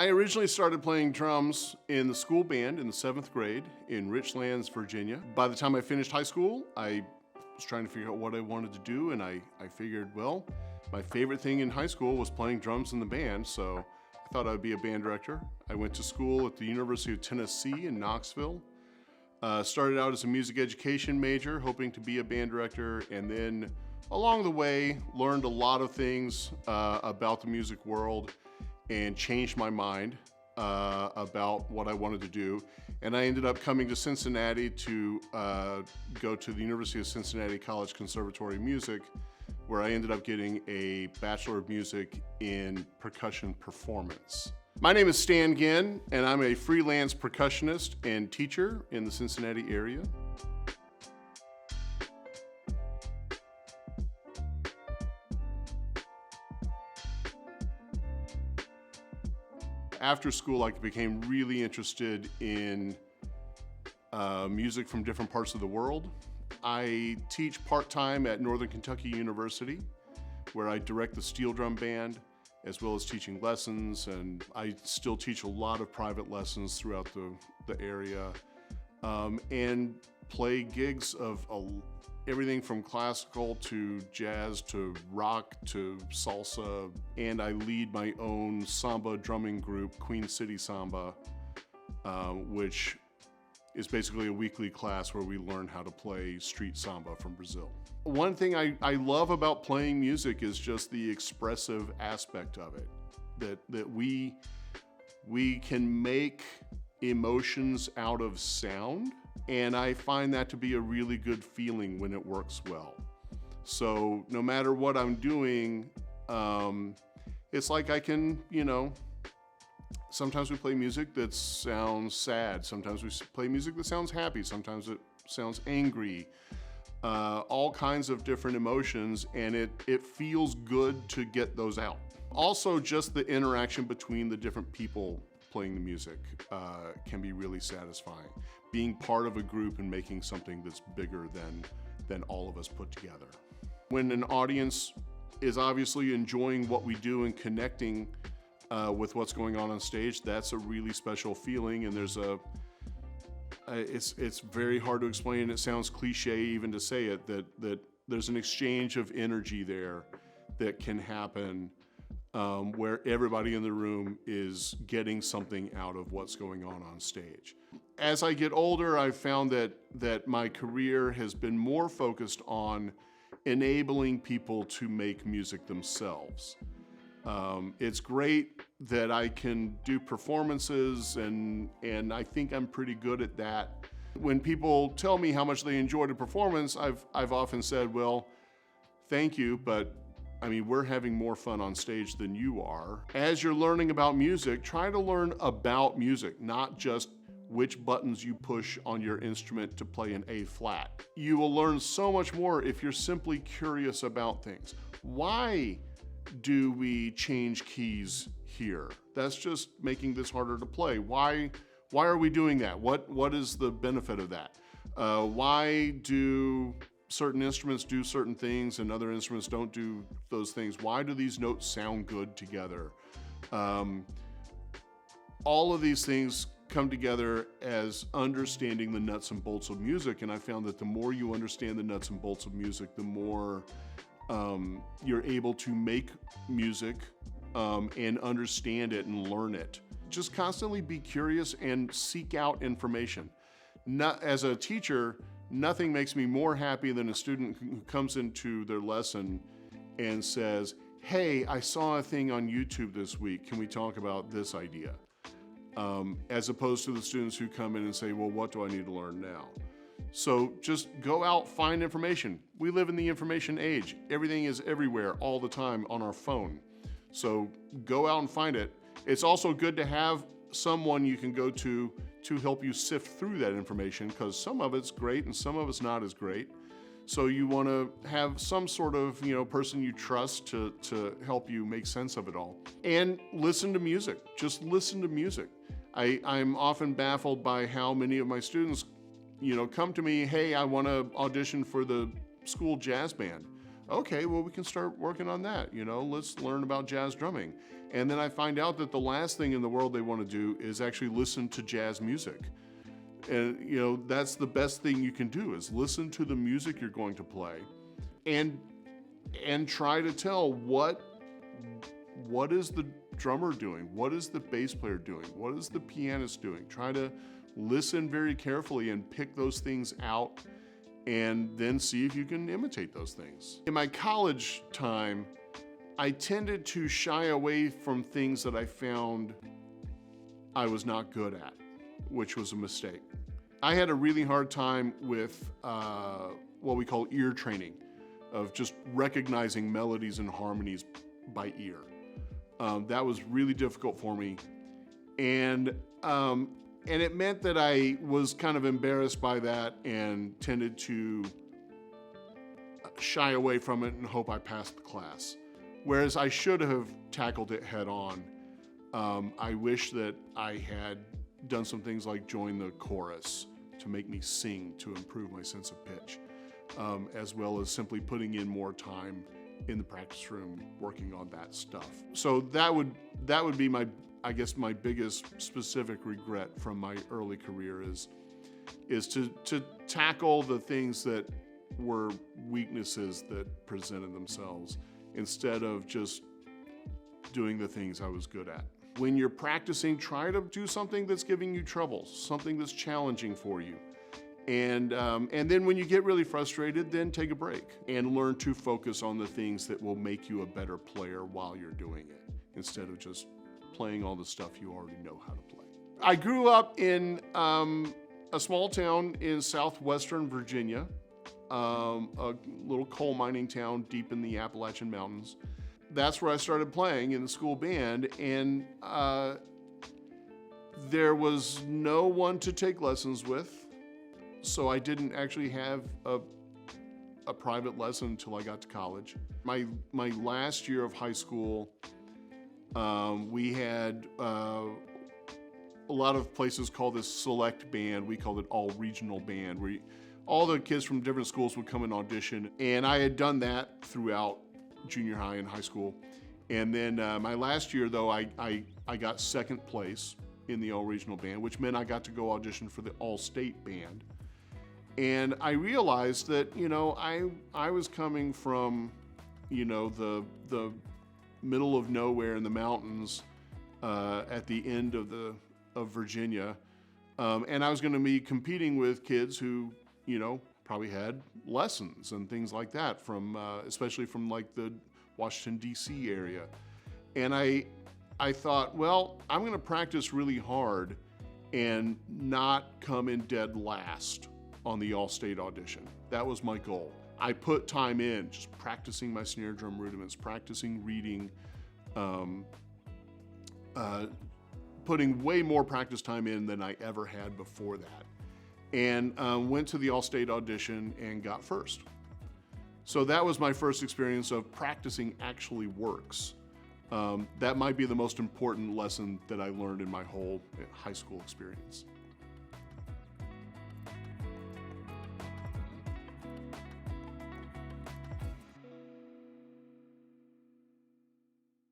I originally started playing drums in the school band in the 7th grade in Richlands, Virginia. By the time I finished high school, I was trying to figure out what I wanted to do, and I figured, well, my favorite thing in high school was playing drums in the band, so I thought I'd be a band director. I went to school at the University of Tennessee in Knoxville. Started out as a music education major, hoping to be a band director, and then along the way, learned a lot of things about the music world and changed my mind about what I wanted to do. And I ended up coming to Cincinnati to go to the University of Cincinnati College Conservatory of Music, where I ended up getting a Bachelor of Music in Percussion Performance. My name is Stan Ginn, and I'm a freelance percussionist and teacher in the Cincinnati area. After school, I became really interested in music from different parts of the world. I teach part-time at Northern Kentucky University, where I direct the steel drum band, as well as teaching lessons, and I still teach a lot of private lessons throughout the area, and play gigs of everything from classical to jazz to rock to salsa, and I lead my own samba drumming group, Queen City Samba, which is basically a weekly class where we learn how to play street samba from Brazil. One thing I love about playing music is just the expressive aspect of it, that we can make emotions out of sound, and I find that to be a really good feeling when it works well. So no matter what I'm doing, it's like I can, sometimes we play music that sounds sad, sometimes we play music that sounds happy, sometimes it sounds angry, all kinds of different emotions, and it feels good to get those out. Also, just the interaction between the different people playing the music can be really satisfying. Being part of a group and making something that's bigger than all of us put together. When an audience is obviously enjoying what we do and connecting with what's going on stage, that's a really special feeling, and it's very hard to explain. It sounds cliche even to say it, that there's an exchange of energy there that can happen where everybody in the room is getting something out of what's going on stage. As I get older, I've found that my career has been more focused on enabling people to make music themselves. It's great that I can do performances, and I think I'm pretty good at that. When people tell me how much they enjoyed a performance, I've often said, well, thank you, but I mean, we're having more fun on stage than you are. As you're learning about music, try to learn about music, not just which buttons you push on your instrument to play an A flat. You will learn so much more if you're simply curious about things. Why do we change keys here? That's just making this harder to play. Why are we doing that? What is the benefit of that? Why do certain instruments do certain things and other instruments don't do those things? Why do these notes sound good together? All of these things come together as understanding the nuts and bolts of music, and I found that the more you understand the nuts and bolts of music, the more you're able to make music and understand it and learn it. Just constantly be curious and seek out information. As a teacher, nothing makes me more happy than a student who comes into their lesson and says, hey, I saw a thing on YouTube this week. Can we talk about this idea? As opposed to the students who come in and say, well, what do I need to learn now? So just go out, find information. We live in the information age. Everything is everywhere all the time on our phone. So go out and find it. It's also good to have someone you can go to help you sift through that information, because some of it's great and some of it's not as great. So you want to have some sort of person you trust to help you make sense of it all. And listen to music. Just listen to music. I'm often baffled by how many of my students come to me, hey, I want to audition for the school jazz band. Okay, well, we can start working on that. Let's learn about jazz drumming. And then I find out that the last thing in the world they want to do is actually listen to jazz music. And, you know, that's the best thing you can do, is listen to the music you're going to play and try to tell what is the drummer doing? What is the bass player doing? What is the pianist doing? Try to listen very carefully and pick those things out and then see if you can imitate those things. In my college time, I tended to shy away from things that I found I was not good at, which was a mistake. I had a really hard time with what we call ear training, of just recognizing melodies and harmonies by ear. That was really difficult for me. And it meant that I was kind of embarrassed by that and tended to shy away from it and hope I passed the class. Whereas I should have tackled it head on. I wish that I had done some things like join the chorus to make me sing to improve my sense of pitch, as well as simply putting in more time in the practice room working on that stuff. So that would be my biggest specific regret from my early career is to tackle the things that were weaknesses that presented themselves instead of just doing the things I was good at. When you're practicing, try to do something that's giving you trouble, something that's challenging for you. And then when you get really frustrated, then take a break and learn to focus on the things that will make you a better player while you're doing it, instead of just playing all the stuff you already know how to play. I grew up in a small town in southwestern Virginia, a little coal mining town deep in the Appalachian Mountains. That's where I started playing in the school band, and there was no one to take lessons with. So I didn't actually have a private lesson until I got to college. My last year of high school, we had a lot of places call this select band. We called it all regional band, where all the kids from different schools would come and audition. And I had done that throughout junior high and high school. And then my last year, though, I got second place in the all regional band, which meant I got to go audition for the all state band. And I realized that, you know, I was coming from, you know, the middle of nowhere in the mountains at the end of Virginia, and I was going to be competing with kids who, you know, probably had lessons and things like that from, especially from like the Washington D.C. area. And I thought, well, I'm going to practice really hard and not come in dead last on the all-state audition. That was my goal. I put time in, just practicing my snare drum rudiments, practicing reading, putting way more practice time in than I ever had before that. And went to the all-state audition and got first. So that was my first experience of practicing actually works. That might be the most important lesson that I learned in my whole high school experience.